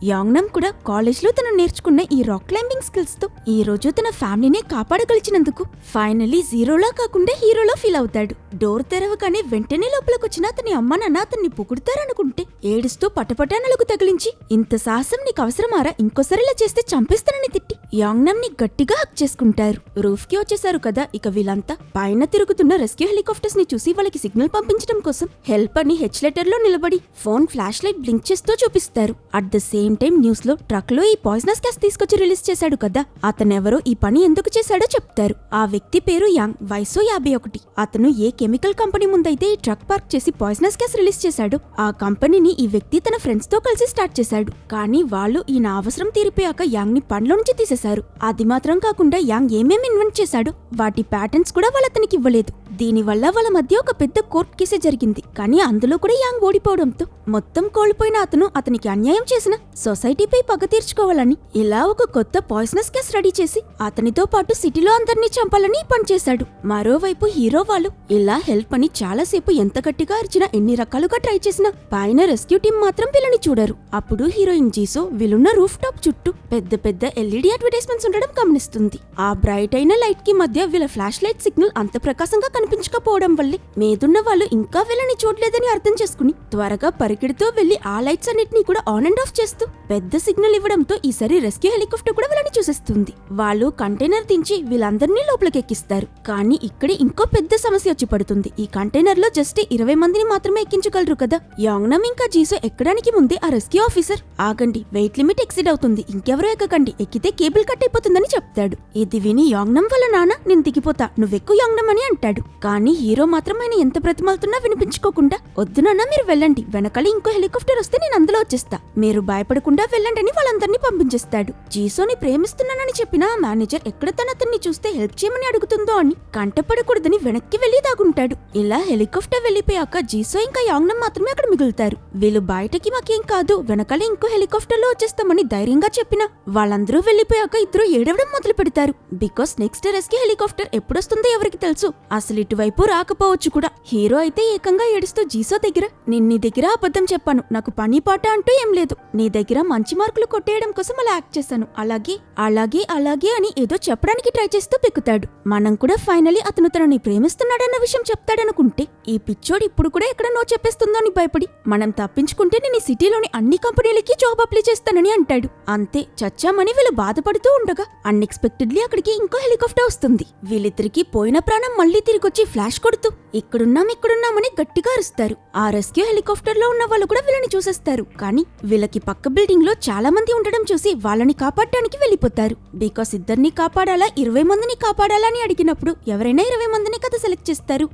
యాంగ్నమ్ కూడా కాలేజ్ లో తను నేర్చుకున్న ఈ రాక్ క్లైంబింగ్ స్కిల్స్ తో ఈ రోజు తన ఫ్యామిలీనే కాపాడగలిచినందుకు ఫైనలీ జీరోలా కాకుండా హీరోలా ఫీల్ అవుతాడు. డోర్ తెరవగానే వెంటనే లోపలికొచ్చిన అతని అమ్మ నాన్న అతన్ని పొగుడుతారనుకుంటే ఏడుస్తూ పటపటానలకు తగిలించి ఇంత సాహసం నీకు అవసరమారా, ఇంకోసారి ఇలా చేస్తే చంపేస్తానని తిట్టి యాంగ్నమ్ ని గట్టిగా హక్ చేసుకుంటారు. రూఫ్ కి వచ్చేసారు కదా, ఇక వీళ్ళంతా పైన తిరుగుతున్న రెస్క్యూ హెలికాప్టర్స్ ని చూసి వాళ్ళకి సిగ్నల్ పంపించడం కోసం హెల్ప్ అని హెచ్ లెటర్ లో నిలబడి ఫోన్ ఫ్లాష్ లైట్ బ్లింక్ చేస్తూ చూపిస్తారు. At the same time news లో ట్రక్ లో ఈ పాయిజనస్ గ్యాస్ తీసుకొచ్చి రిలీజ్ చేశాడు కదా, అతనెవరో ఈ పని ఎందుకు చేశాడో చెప్తారు. ఆ వ్యక్తి పేరు యాంగ్, వయసు 51. అతను ఏ కెమికల్ కంపెనీ ముందైతే ఈ ట్రక్ పార్క్ చేసి పాయిజనస్ గ్యాస్ రిలీజ్ చేశాడో ఆ కంపెనీని ఈ వ్యక్తి తన ఫ్రెండ్స్ తో కలిసి స్టార్ట్ చేశాడు. కానీ వాళ్ళు ఈయన అవసరం తీరిపోయాక యాంగ్ ని పనిలో నుంచి తీసేశారు. అది మాత్రం కాకుండా యాంగ్ ఏమేమి ఇన్వెంట్ చేశాడో వాటి ప్యాటర్న్స్ కూడా వాళ్ళతనికి ఇవ్వలేదు. దీనివల్ల వాళ్ళ మధ్య ఒక పెద్ద కోర్ట్ కేసే జరిగింది. కానీ అందులో కూడా యాంగ్ ఓడిపోవడంతో మొత్తం కోల్పోయిన అతను అతనికి అన్యాయం చేసిన సొసైటీపై పగ తీర్చుకోవాలని ఇలా ఒక కొత్త పాయిజనస్ గ్యాస్ రెడీ చేసి అతనితో పాటు సిటీలో అందరినీ చంపాలని పనిచేశాడు. మరోవైపు హీరో వాళ్ళు ఇలా హెల్ప్ అని చాలాసేపు ఎంత గట్టిగా అరిచినా ఎన్ని రకాలుగా ట్రై చేసినా పైన రెస్క్యూ టీం మాత్రం వీళ్ళని చూడరు. అప్పుడు హీరోయిన్ జీసో వీళ్ళున్న రూఫ్ టాప్ చుట్టూ పెద్ద పెద్ద ఎల్ఈడి అడ్వర్టైజ్మెంట్స్ ఉండడం గమనిస్తుంది. ఆ బ్రైట్ అయిన లైట్ కి మధ్య వీళ్ళ ఫ్లాష్ లైట్ సిగ్నల్ అంత ప్రకాశంగా కనిపించకపోవడం వల్లే మీదున్న వాళ్ళు ఇంకా వీళ్ళని చూడలేదని అర్థం చేసుకుని త్వరగా పరిగెడుతూ వెళ్లి ఆ లైట్స్ అన్నిటినీ కూడా ఆన్ అండ్ ఆఫ్ చేస్తూ పెద్ద సిగ్నల్ ఇవ్వడంతో ఈసారి రెస్క్యూ హెలికాప్టర్ కూడా వీళ్ళని చూసేస్తుంది. వాళ్ళు కంటైనర్ దించి వీళ్ళందరినీ లోపలికి ఎక్కిస్తారు. కానీ ఇక్కడే ఇంకో పెద్ద సమస్య వచ్చి పడుతుంది. ఈ కంటైనర్ లో జస్ట్ 20 మందిని మాత్రమే ఎక్కించగలరు కదా. యాంగ్నమ్ ఇంకా జీసో ఎక్కడానికి ముందే ఆ రెస్క్యూ ఆఫీసర్ ఆగండి, వెయిట్ లిమిట్ ఎక్సిడ్ అవుతుంది, ఇంకెవరో ఎక్కకండి, ఎక్కితే కేబుల్ కట్ అయిపోతుందని చెప్తాడు. ఇది విని యాంగ్నమ్ వాళ్ళ నాన్న నేను దిగిపోతా, నువ్వెక్కు యాంగ్నమ్ అని అంటాడు. కానీ హీరో మాత్రం ఆయన ఎంత బ్రతిమాలుతున్నా వినిపించుకోకుండా వద్దు నాన్న మీరు వెళ్ళండి, వెనకాల ఇంకో హెలికాప్టర్ వస్తే నేను అందులో వచ్చేస్తా, మీరు భయపడకుండా వెళ్ళండి అని వాళ్ళందరినీ పంపించేస్తాడు. జీసోని ప్రేమిస్తున్నానని చెప్పిన ఆ మేనేజర్ ఎక్కడ తనతన్ని చూస్తే హెల్ప్ చేయమని అడుగుతుందో అని కంటపడకూడదని వెనక్కి వెళ్లి దాగుంటాడు. ఇలా హెలికాప్టర్ వెళ్లిపోయాక జీసో ఇంకా యాంగ్నమ్ మాత్రమే అక్కడ మిగులుతారు. వీళ్ళు బయటకి మాకేం కాదు, వెనకాల ఇంకో హెలికాప్టర్ లో వచ్చేస్తామని ధైర్యంగా చెప్పినా వాళ్ళందరూ వెళ్లిపోయాక ఇద్దరు ఏడవడం మొదలు పెడతారు. బికాస్ నెక్స్ట్ రెస్క్యూ హెలికాప్టర్ ఎప్పుడొస్తుందో ఎవరికి తెలుసు, అసలు ఇటువైపు రాకపోవచ్చు కూడా. హీరో అయితే ఏకంగా ఏడుస్తూ జీసో దగ్గర నేను నీ దగ్గర అబద్ధం చెప్పాను, నాకు పని పాట అంటూ ఏం లేదు, నీ దగ్గర మంచి మార్కులు కొట్టేయడం కోసం అలా యాక్ట్ చేశాను, అలాగే అలాగే అలాగే అని ఏదో చెప్పడానికి ట్రై చేస్తూ పెక్కుతాడు. మనం కూడా ఫైనలీ అతను తనని ప్రేమిస్తున్నాడన్న విషయం చెప్తాడనుకుంటే ఈ పిచ్చోడు ఇప్పుడు కూడా ఎక్కడ నో చెప్పేస్తుందో అని భయపడి మనం తప్పించుకుంటే నేను ఈ సిటీలోని అన్ని కంపెనీలకి జాబ్ అప్లై చేస్తానని అంటాడు. అంతే చచ్చామని వీళ్ళు బాధపడుతూ ఉండగా అన్ఎక్స్పెక్టెడ్లీ అక్కడికి ఇంకో హెలికాప్టర్ వస్తుంది. వీళ్ళిద్దరికి పోయిన ప్రాణం మళ్లీ తిరిగొచ్చి ఫ్లాష్ కొడుతూ ఇక్కడున్నామని గట్టిగా అరుస్తారు. ఆ రెస్క్యూ హెలికాప్టర్ లో ఉన్న వాళ్ళు కూడా వీళ్ళని చూసేస్తారు. కానీ వీళ్ళకి పక్క బిల్డింగ్ లో చాలా మంది ఉండడం చూసి వాళ్ళని కాపాడడానికి వెళ్లిపోతారు. బికాస్ ఇద్దరిని కాపాడాలా 20 మందిని కాపాడాలా అని అడిగినప్పుడు ఎవరైనా 20 మందిని కదా సెలెక్ట్ చేస్తారు.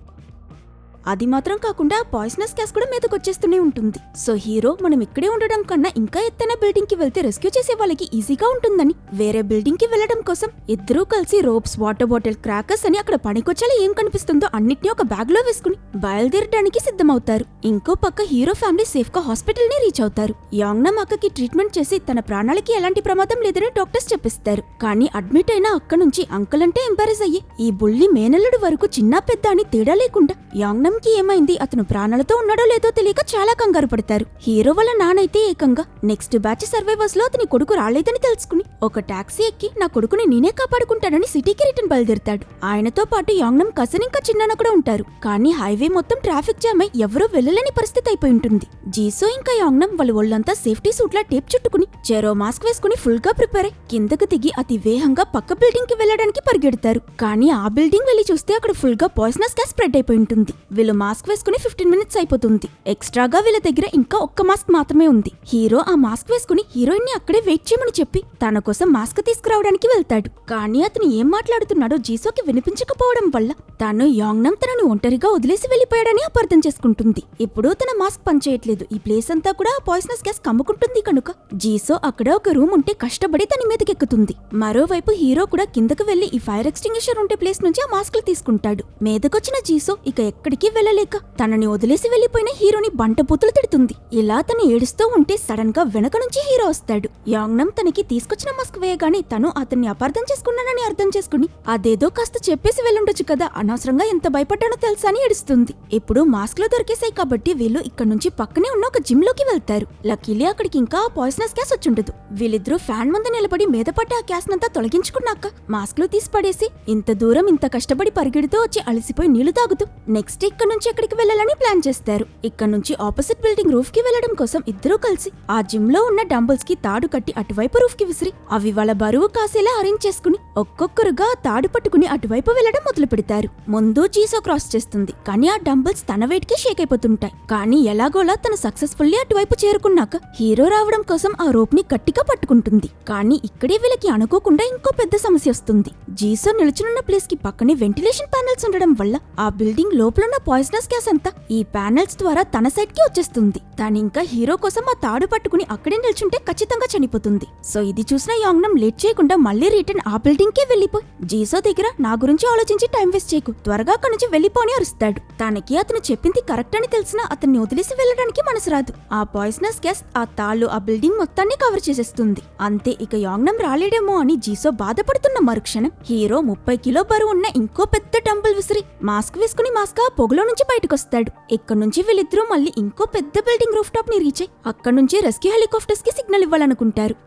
అది మాత్రం కాకుండా పాయిజనస్ గ్యాస్ కూడా మీదకొచ్చేస్తూనే ఉంటుంది. సో హీరో మనం ఇక్కడే ఉండడం కన్నా ఇంకా ఎత్తైన బిల్డింగ్ కి వెళ్తే రెస్క్యూ చేసే వాళ్ళకి ఈజీగా ఉంటుందని వేరే బిల్డింగ్ కి వెళ్లడం కోసం ఇద్దరూ కలిసి రోప్స్, వాటర్ బాటిల్, క్రాకర్స్ అని అక్కడ పనికొచ్చేలా ఏం కనిపిస్తుందో అన్నిటినీ ఒక బ్యాగ్ లో వేసుకుని బయలుదేరడానికి సిద్ధమవుతారు. ఇంకో పక్క హీరో ఫ్యామిలీ సేఫ్ గా హాస్పిటల్ ని రీచ్ అవుతారు. యాంగ్నమ్ అక్కకి ట్రీట్మెంట్ చేసి తన ప్రాణాలకి ఎలాంటి ప్రమాదం లేదని డాక్టర్స్ చెప్పిస్తారు. కానీ అడ్మిట్ అయిన అక్క నుంచి అంకుల్ అంటే ఎంబారెస్ అయ్యి ఈ బుల్లి మేనల్లుడు వరకు చిన్న పెద్ద అని తేడా లేకుండా యాంగ్నమ్ కి ఏమైంది, అతను ప్రాణాలతో ఉన్నాడో లేదో తెలియక చాలా కంగారు పడతారు. హీరో వాళ్ళ నానైతే ఏకంగా నెక్స్ట్ బ్యాచ్ సర్వైవర్స్ లో అతని కొడుకు రాలేదని తెలుసుకుని ఒక టాక్సీ ఎక్కి నా కొడుకుని నేనే కాపాడుకుంటానని సిటీకి రిటర్న్ బయలుదేరతాడు. ఆయనతో పాటు యాంగ్నమ్ కజిన్ ఇంకా చిన్నాన్న కూడా ఉంటారు. కానీ హైవే మొత్తం ట్రాఫిక్ జామ్ అయి ఎవరూ వెళ్లలేని పరిస్థితి అయిపోయి ఉంటుంది. జీసో ఇంకా యాంగ్నమ్ వాళ్ళ ఒళ్ళంతా సేఫ్టీ సూట్ లా టేప్ చుట్టుకుని చెరో మాస్క్ వేసుకుని ఫుల్ గా ప్రిపేర్ అయి కిందకు దిగి అతి వేగంగా పక్క బిల్డింగ్ కి వెళ్లడానికి పరిగెడతారు. కానీ ఆ బిల్డింగ్ వెళ్లి చూస్తే అక్కడ ఫుల్ గా పాయిజనస్ గ్యాస్ స్ప్రెడ్ అయిపోయి ఉంటుంది. వీళ్ళు మాస్క్ వేసుకుని 15 మినిట్స్ అయిపోతుంది. ఎక్స్ట్రాగా వీళ్ళ దగ్గర ఇంకా ఒక్క మాస్క్ మాత్రమే ఉంది. హీరో ఆ మాస్క్ వేసుకుని హీరోయిన్ ని అక్కడే వెయిట్ చేయమని చెప్పి తన కోసం మాస్క్ తీసుకురావడానికి వెళ్తాడు. కానీ అతను ఏం మాట్లాడుతున్నాడో జీసోకి వినిపించకపోవడం వల్ల తాను యాంగ్నమ్ తనని ఒంటరిగా వదిలేసి వెళ్లిపోయాడని అపార్థం చేసుకుంటుంది. ఇప్పుడు తన మాస్క్ పనిచేయట్లేదు. ఈ ప్లేస్ అంతా కూడా పాయిజనస్ గ్యాస్ కమ్ముకుంటుంది కనుక జీసో అక్కడ ఒక రూమ్ ఉంటే కష్టపడి తన మీదకెక్కుతుంది. మరోవైపు హీరో కూడా కిందకు వెళ్లి ఈ ఫైర్ ఎక్స్టింగ్విషర్ ఉంటే ప్లేస్ నుంచి ఆ మాస్క్లు తీసుకుంటాడు. మీదకొచ్చిన జీసో ఇక ఎక్కడికి వెళ్లలేక తనని వదిలేసి వెళ్లిపోయిన హీరోని బంటబూతులు తిడుతుంది. ఇలా తను ఏడుస్తూ ఉంటే సడన్ గా వెనక నుంచి హీరో వస్తాడు. యాంగ్నమ్ తనకి తీసుకొచ్చిన మాస్క్ వేయగానే తను అతన్ని అపార్థం చేసుకున్నానని అర్థం చేసుకుని అదేదో కాస్త చెప్పేసి వెళ్ళుండొచ్చు కదా, అనవసరంగా ఎంత భయపడ్డానో తెలుసా అని ఏడుస్తుంది. ఇప్పుడు మాస్క్ లో దొరికేసాయి కాబట్టి వీళ్ళు ఇక్కడ నుంచి పక్కనే ఉన్న ఒక జిమ్ లోకి వెళ్తారు. లక్కీలీ అక్కడికి ఇంకా పాయిజనస్ గ్యాస్ వచ్చుండదు. వీళ్ళిద్దరూ ఫ్యాన్ ముందు నిలబడి మీద పట్టే ఆ గ్యాస్ నంతా తొలగించుకున్నాక మాస్క్ లో తీసి పడేసి ఇంత దూరం ఇంత కష్టపడి పరిగెడుతూ వచ్చి అలసిపోయి నీళ్లు తాగుతూ నెక్స్ట్ ఇక్కడ నుంచి ఎక్కడికి వెళ్లాలని ప్లాన్ చేస్తారు. ఇక్కడ నుంచి ఆపోజిట్ బిల్డింగ్ రూఫ్ కి వెళ్లడం కోసం ఇద్దరూ కలిసి ఆ జిమ్ లో ఉన్న డంబుల్స్ కి తాడు కట్టి అటువైపు రూఫ్ కి విసిరి అవి వాళ్ళ బరువు కాసేలా అరేంజ్ చేసుకుని ఒక్కొక్కరుగా తాడు పట్టుకుని అటువైపు వెళ్లడం మొదలు పెడతారు. ముందు జీసో క్రాస్ చేస్తుంది. కానీ ఆ డంబుల్స్ తన వెయిట్ కి షేక్ అయిపోతుంటాయి. కానీ ఎలాగోలా తను సక్సెస్ఫుల్లీ అటువైపు చేరుకున్నాక హీరో రావడం కోసం ఆ రోప్ ని గట్టిగా పట్టుకుంటుంది. కానీ ఇక్కడే వీళ్ళకి అనుకోకుండా ఇంకో పెద్ద సమస్య వస్తుంది. జీసో నిల్చునున్న ప్లేస్ కి పక్కనే వెంటిలేషన్ ప్యానెల్స్ ఉండడం వల్ల ఆ బిల్డింగ్ లోపల పాయిజనస్ గ్యాస్ అంతా ఈ ప్యానెల్స్ ద్వారా తన సైడ్ కి వచ్చేస్తుంది. తానింకా హీరో కోసం ఆ తాడు పట్టుకుని అక్కడే నిల్చుంటే ఖచ్చితంగా చనిపోతుంది. సో ఇది చూసిన యాంగ్నమ్ లేట్ చేయకుండా మళ్ళీ రిటర్న్ ఆ బిల్డింగ్ కే వెళ్లిపోయి జీసో దగ్గర నా గురించి ఆలోచించి టైం వేస్ట్ చేయకు, త్వరగా అక్కడి నుంచి వెళ్లిపోని అరుస్తాడు. తనకి అతను చెప్పింది కరెక్ట్ అని తెలిసినా అతన్ని వదిలేసి వెళ్లడానికి మనసు రాదు. ఆ పాయిజనస్ గ్యాస్ ఆ తాళ్ళు ఆ బిల్డింగ్ మొత్తాన్ని కవర్ చేసేస్తుంది. అంతే, ఇక యాంగ్నమ్ రాలేడేమో అని జీసో బాధపడుతున్న మరుక్షణం హీరో 30 కిలో బరువు ఉన్న ఇంకో పెద్ద డంబుల్ విసిరి మాస్క్ వేసుకుని మాస్క్ ఆ పొగలో నుంచి బయటకొస్తాడు. ఇక్కడ నుంచి వీళ్ళిద్దరూ మళ్ళీ ఇంకో పెద్ద బిల్డింగ్ రూఫ్ టాప్ ని రీచ్ అయ్యి అక్కడ నుంచి రెస్క్యూ హెలికాప్టర్స్ కి సిగ్నల్ ఇవ్వాలనుకుంటారు.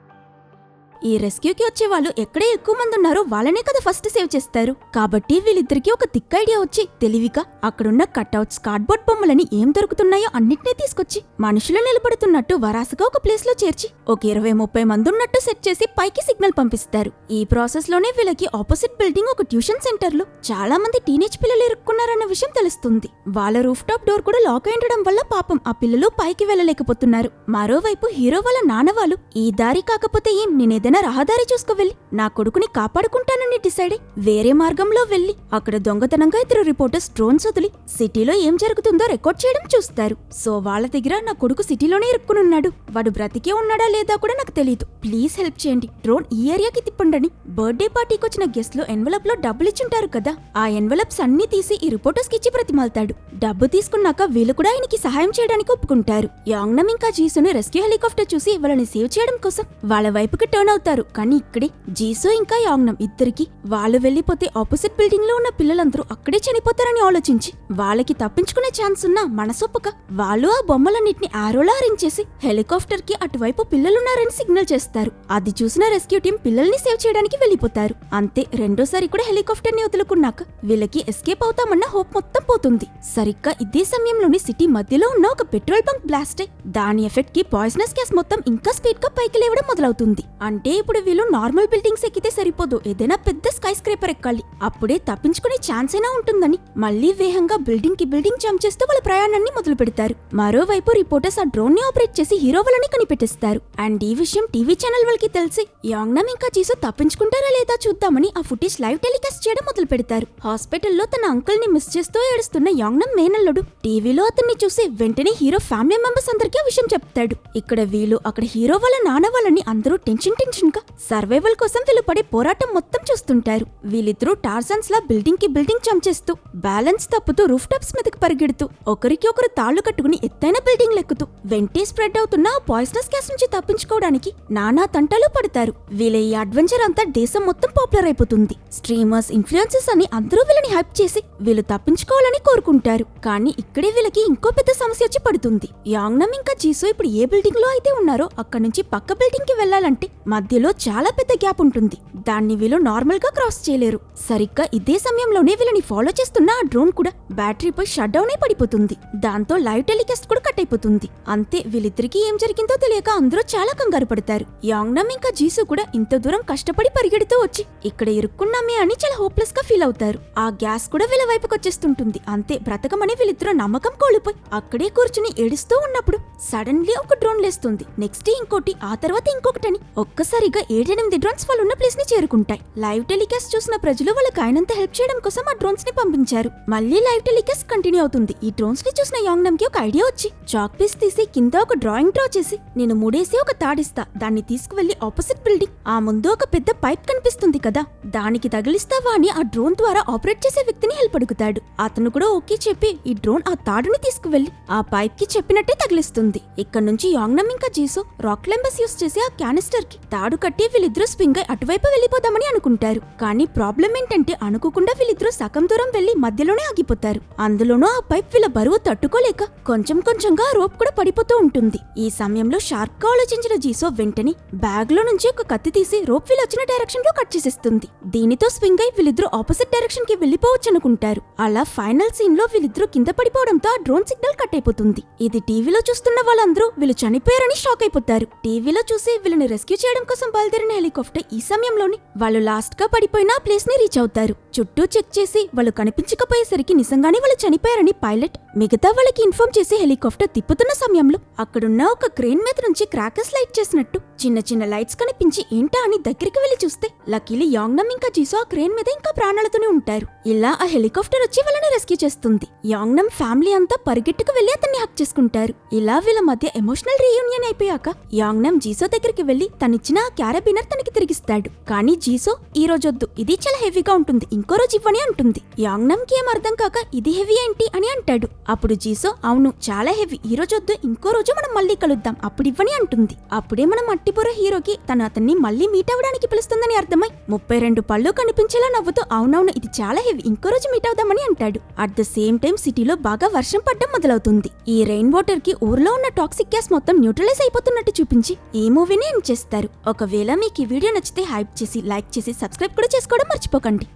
ఈ రెస్క్యూకి వచ్చే వాళ్ళు ఎక్కడే ఎక్కువ మంది ఉన్నారో వాళ్ళనే కదా ఫస్ట్ సేవ్ చేస్తారు. కాబట్టి వీళ్ళిద్దరికి ఒక థిక్ ఐడియా వచ్చి తెలివిగా అక్కడున్న కట్అవుట్స్ కార్డ్బోర్డ్ బొమ్మలని ఏం దొరుకుతున్నాయో అన్నిటినీ తీసుకొచ్చి మనుషులు నిలబడుతున్నట్టు వరాసగా ఒక ప్లేస్ లో చేర్చి ఒక 20-30 మంది ఉన్నట్టు సెట్ చేసి పైకి సిగ్నల్ పంపిస్తారు. ఈ ప్రాసెస్ లోనే వీళ్ళకి ఆపోజిట్ బిల్డింగ్ ఒక ట్యూషన్ సెంటర్ లో చాలా మంది టీనేజ్ పిల్లలు ఇరుక్కున్నారన్న విషయం తెలుస్తుంది. వాళ్ళ రూఫ్ టాప్ డోర్ కూడా లాక్ అయి ఉండడం వల్ల పాపం ఆ పిల్లలు పైకి వెళ్ళలేకపోతున్నారు. మరోవైపు హీరో వాళ్ళ నాన్నవాళ్ళు ఈ దారి కాకపోతే ఏం, నేనేదైనా రహదారి చూసుకువెళ్లి నా కొడుకుని కాపాడుకుంటానని డిసైడ్ అయి వేరే మార్గంలో వెళ్లి అక్కడ దొంగతనంగా 2 రిపోర్టర్స్ డ్రోన్స్ వదిలి సిటీలో ఏం జరుగుతుందో రికార్డ్ చేయడం చూస్తారు. సో వాళ్ళ దగ్గర నా కొడుకు సిటీలోనే ఇరుక్కునున్నాడు, వాడు బ్రతికే ఉన్నాడా లేదా కూడా నాకు తెలీదు, ప్లీజ్ హెల్ప్ చేయండి, డ్రోన్ ఈ ఏరియాకి తిప్పండి. బర్త్డే పార్టీకి వచ్చిన గెస్ట్ లో ఎన్వలప్ లో డబ్బులు ఇచ్చుంటారు కదా, ఆ ఎన్వలప్స్ అన్ని తీసి ఈ రిపోర్టర్స్ కి ఇచ్చి ప్రతిమాలతాడు. డబ్బు తీసుకున్నాక వీళ్ళు కూడా ఆయనకి సహాయం చేయడానికి ఒప్పుకుంటారు. యాంగ్నమ్ ఇంకా జీసుని రెస్క్యూ హెలికాప్టర్ చూసి వాళ్ళని సేవ్ చేయడం కోసం వాళ్ళ వైపుకి టర్న్ అవుతారు. కానీ ఇక్కడే జీసో ఇంకా యాంగ్నమ్ ఇద్దరికి వాళ్ళు వెళ్లిపోతే ఆపోజిట్ బిల్డింగ్ లో ఉన్న పిల్లలందరూ అక్కడే చనిపోతారని ఆలోచించి వాళ్ళకి తప్పించుకునే ఛాన్స్ ఉన్నా మనసొప్పక వాళ్ళు ఆ బొమ్మలన్నిటిని ఆరోలా అరేంజ్ చేసి హెలికాప్టర్ కి అటువైపు పిల్లలున్నారని సిగ్నల్ చేస్తారు. అది చూసిన రెస్క్యూ టీం పిల్లల్ని సేవ్ చేయడానికి వెళ్లిపోతారు. అంతే, రెండోసారి కూడా హెలికాప్టర్ ని వదులుకున్నాక వీళ్ళకి ఎస్కేప్ అవుతామన్న హోప్ మొత్తం పోతుంది. సరిగ్గా ఇదే సమయంలోని సిటీ మధ్యలో ఉన్న ఒక పెట్రోల్ బంక్ బ్లాస్ట్ అయి దాని ఎఫెక్ట్ కి పాయిజనస్ గ్యాస్ మొత్తం ఇంకా స్పీడ్ గా పైకి లేవడం మొదలవుతుంది. అంటే ఇప్పుడు వీళ్ళు నార్మల్ బిల్డింగ్స్ ఎక్కితే సరిపోదు, ఏదైనా పెద్ద స్కై స్క్రేపర్ ఎక్కాలి, అప్పుడే తప్పించుకునే ఛాన్స్ అయినా ఉంటుందని మళ్లీ వేగంగా బిల్డింగ్ కి బిల్డింగ్ జంప్ చేస్తూ వాళ్ళ ప్రయాణాన్ని మొదలు పెడతారు. మరోవైపు రిపోర్టర్స్ ఆ డ్రోన్ ని ఆపరేట్ చేసి హీరో వాళ్ళని కనిపెట్టేస్తారు. అండ్ ఈ విషయం టీవీ ఛానల్ వాళ్ళకి తెలిసి యాంగ్నమ్ ఇంకా జీసో తప్పించుకుంటారా లేదా చూద్దామని ఆ ఫుటేజ్ లైవ్ టెలికాస్ట్ చేయడం మొదలు పెడతారు. హాస్పిటల్లో తన అంకుల్ ని మిస్ చేస్తూ ఏడుస్తున్న యాంగ్నమ్ మేనల్లుడు టీవీలో అతన్ని చూసి వెంటనే హీరో ఫ్యామిలీ మెంబర్స్ అందరికీ ఆ విషయం చెప్తాడు. ఇక్కడ వీళ్ళు అక్కడ హీరో వాళ్ళ నాన్న వాళ్ళని అందరూ టెన్షన్ గా సర్వైవల్ కోసం వీళ్ళు పడే పోరాటం మొత్తం చూస్తుంటారు. వీళ్ళిద్దరూ టార్జన్స్ లా బిల్డింగ్ కి బిల్డింగ్ జంప్ చేస్తూ బ్యాలెన్స్ తప్పుతూ రూఫ్ టాప్స్ మీదకి పరిగెడుతూ ఒకరికి ఒకరు తాళ్లు కట్టుకుని ఎత్తైన బిల్డింగ్ లెక్కుతూ వెంటే స్ప్రెడ్ అవుతున్న ఆ పాయిజనస్ గ్యాస్ నుంచి తప్పించుకోవడానికి నానా తంటాలు పడతారు. వీళ్ళ ఈ అడ్వెంచర్ అంతా దేశం మొత్తం పాపులర్ అయిపోతుంది. స్ట్రీమర్స్, ఇన్ఫ్లుయెన్సర్స్ అని అందరూ వీళ్ళని హైప్ చేసి వీళ్ళు తప్పించుకోవాలని కోరుకుంటారు. కానీ ఇక్కడే వీళ్ళకి ఇంకో పెద్ద సమస్య వచ్చి పడుతుంది. యాంగ్నమ్ ఇంకా జీసో ఇప్పుడు ఏ బిల్డింగ్ లో అయితే ఉన్నారో అక్కడ నుంచి పక్క బిల్డింగ్ కి వెళ్లాలంటే మధ్యలో చాలా పెద్ద గ్యాప్ ఉంటుంది. దాన్ని వీళ్ళు నార్మల్ గా క్రాస్ చేయలేరు. సరిగ్గా ఇదే సమయంలోనే వీళ్ళని ఫాలో చేస్తున్న ఆ డ్రోన్ కూడా బ్యాటరీపై షట్ డౌన్ అయి పడిపోతుంది. దాంతో లైవ్ టెలికాస్ట్ కూడా కట్ అయిపోతుంది. అంతే, వీళ్ళిద్దరికి ఏం జరిగిందో తెలియక అందరూ చాలా కంగారు పడతారు. యాంగ్నమ్ ఇంకా జీసు కూడా ఇంత దూరం కష్టపడి పరిగెడుతూ వచ్చి ఇక్కడ ఇరుక్కున్నామే అని చాలా హోప్లెస్ గా ఫీల్ అవుతారు. ఆ గ్యాస్ కూడా వీళ్ళ వైపుకి వచ్చేస్తుంటుంది. అంతే, బ్రతకమని వీళ్ళిద్దరూ నమ్మకం కోల్పోయి అక్కడే కూర్చుని ఏడుస్తూ ఉన్నప్పుడు సడన్లీ ఒక డ్రోన్ లేస్తుంది. నెక్స్ట్ ఇంకోటి, ఆ తర్వాత ఇంకొకటని ఒక్కసారిగా 7-8 డ్రోన్స్ వాళ్ళున్న ప్లేస్ ని చేరుకుంటాయి. లైవ్ టెలికాస్ట్ చూసిన ప్రజలు వాళ్ళకి ఆయనంత హెల్ప్ చేయడం కోసం ఆ డ్రోన్స్ ని పంపించారు. మళ్ళీ లైవ్ టెలికాస్ట్ కంటిన్యూ అవుతుంది. ఈ డ్రోన్స్ ని చూసిన యాంగ్నమ్ కి ఒక ఐడియా వచ్చి చాక్ పీస్ తీసి కింద ఒక డ్రాయింగ్ డ్రా చేసి నేను ముడేసి ఒక తాడిస్తా, దాన్ని తీసుకువెళ్లి ఆపోజిట్ బిల్డింగ్ ఆ ముందు ఒక పెద్ద పైప్ కనిపిస్తుంది కదా, దానికి తగిలిస్తావా అని ఆ డ్రోన్ ద్వారా ఆపరేట్ చేసే వ్యక్తిని హెల్ప్ అడుగుతాడు. అతను కూడా ఓకే చెప్పి ఈ డ్రోన్ ఆ తాడుని తీసుకువెళ్లి ఆ పైప్ కి చెప్పినట్టే తగిలిస్తుంది. ఇక్కడ నుంచి యాంగ్నమ్ ఇంకా జీసో రాక్ క్లైంబర్స్ యూస్ చేసి ఆ క్యానిస్టర్ కి తాడు కట్టి వీళ్ళిద్దరూ స్వింగ్ అయి అటువైపు వెళ్లిపోదామని అనుకుంటారు. కానీ ప్రాబ్లం ఏంటంటే అనుకోకుండా వీళ్ళిద్దరూ సగం దూరం వెళ్లి మధ్యలోనే ఆగిపోతారు. అందులోనూ ఆ పైప్ వీళ్ళ బరువు తట్టుకోలేక కొంచెం కొంచెంగా రోప్ కూడా పడిపోతూ ఉంటుంది. ఈ సమయంలో షార్ప్ గా ఆలోచించిన జీసో వెంటనే బ్యాగ్ లో నుంచి ఒక కత్తి తీసి రోప్ వీళ్ళు వచ్చిన డైరెక్షన్ లో కట్ చేసేస్తుంది. దీనితో స్వింగ్ అయి వీళ్ళిద్దరూ ఆపోజిట్ డైరెక్షన్ కి వెళ్లిపోవచ్చు అనుకుంటారు. అలా ఫైనల్ సీన్ లో వీళ్ళిద్దరూ కింద పడిపోవడంతో ఆ డ్రోన్ సిగ్నల్ కట్ అయిపోతుంది. ఇది టీవీలో చూస్తున్న వాళ్ళందరూ వీళ్ళు చనిపోయారని షాక్ అయిపోతారు. టీవీలో చూసి వీళ్ళని రెస్క్యూ చేయడం కోసం బయలుదేరిన హెలికాప్టర్ ఈ సమయంలోనే వాళ్ళు లాస్ట్ గా పడిపోయిన ప్లేస్ ని రీచ్ అవుతారు. చుట్టూ చెక్ చేసి వాళ్ళు కనిపించకపోయేసరికి నిజంగానే వాళ్ళు చనిపోయారని పైలట్ మిగతా వాళ్ళకి ఇన్ఫార్మ్ చేసి హెలికాప్టర్ తిప్పుతున్న సమయంలో అక్కడున్న ఒక క్రేన్ మీద నుంచి క్రాకర్స్ లైట్ చేసినట్టు చిన్న చిన్న లైట్స్ కనిపించి ఏంటా అని దగ్గరికి వెళ్లి చూస్తే లక్కీలీ యాంగ్నమ్ ఇంకా జీసో ఆ క్రేన్ మీద ఇంకా ప్రాణాలతోనే ఉంటారు. ఇలా ఆ హెలికాప్టర్ వచ్చి వాళ్ళని రెస్క్యూ చేస్తుంది. యాంగ్నమ్ ఫ్యామిలీ అంతా పరిగెట్టుకు వెళ్లి అతన్ని హక్ చేసుకుంటారు. ఇలా వీళ్ళ మధ్య ఎమోషనల్ రీయూనియన్ అయిపోయాక యాంగ్నమ్ జీసో దగ్గరికి వెళ్లి తనిచ్చిన ఆ క్యారబినర్ తనకి తిరిగిస్తాడు. కానీ జీసో ఈ రోజొద్దు, ఇది చాలా హెవీగా ఉంటుంది, ఇంకో రోజు ఇవ్వని అంటుంది. యాంగ్నమ్ కి ఏం అర్థం కాక ఇది హెవీ ఏంటి అని అంటాడు. అప్పుడు జీసో అవును చాలా హెవీ, ఈ రోజొద్దు, ఇంకో రోజు మనం మళ్ళీ కలుద్దాం, అప్పుడు ఇవ్వని అంటుంది. అప్పుడే మన మట్టిబుర్ర హీరోకి తను అతన్ని మళ్ళీ మీట్ అవ్వడానికి పిలుస్తుందని అర్థమై 32 పళ్ళు కనిపించేలా నవ్వుతూ అవునవును ఇది చాలా హెవీ, ఇంకో రోజు మీట్ అవుదామని అంటాడు. అట్ ద సేమ్ టైం సిటీలో బాగా వర్షం పడ్డం మొదలవుతుంది. ఈ రెయిన్ వాటర్ కి ఊర్లో ఉన్న టాక్సిక్ గ్యాస్ మొత్తం న్యూట్రలైజ్ అయిపోతున్నట్టు చూపించి ఈ మూవీని ఎండ్ చేస్తారు. ఒకవేళ మీకు ఈ వీడియో నచ్చితే హైప్ చేసి లైక్ చేసి సబ్స్క్రైబ్ కూడా చేసుకోవడం మర్చిపోకండి.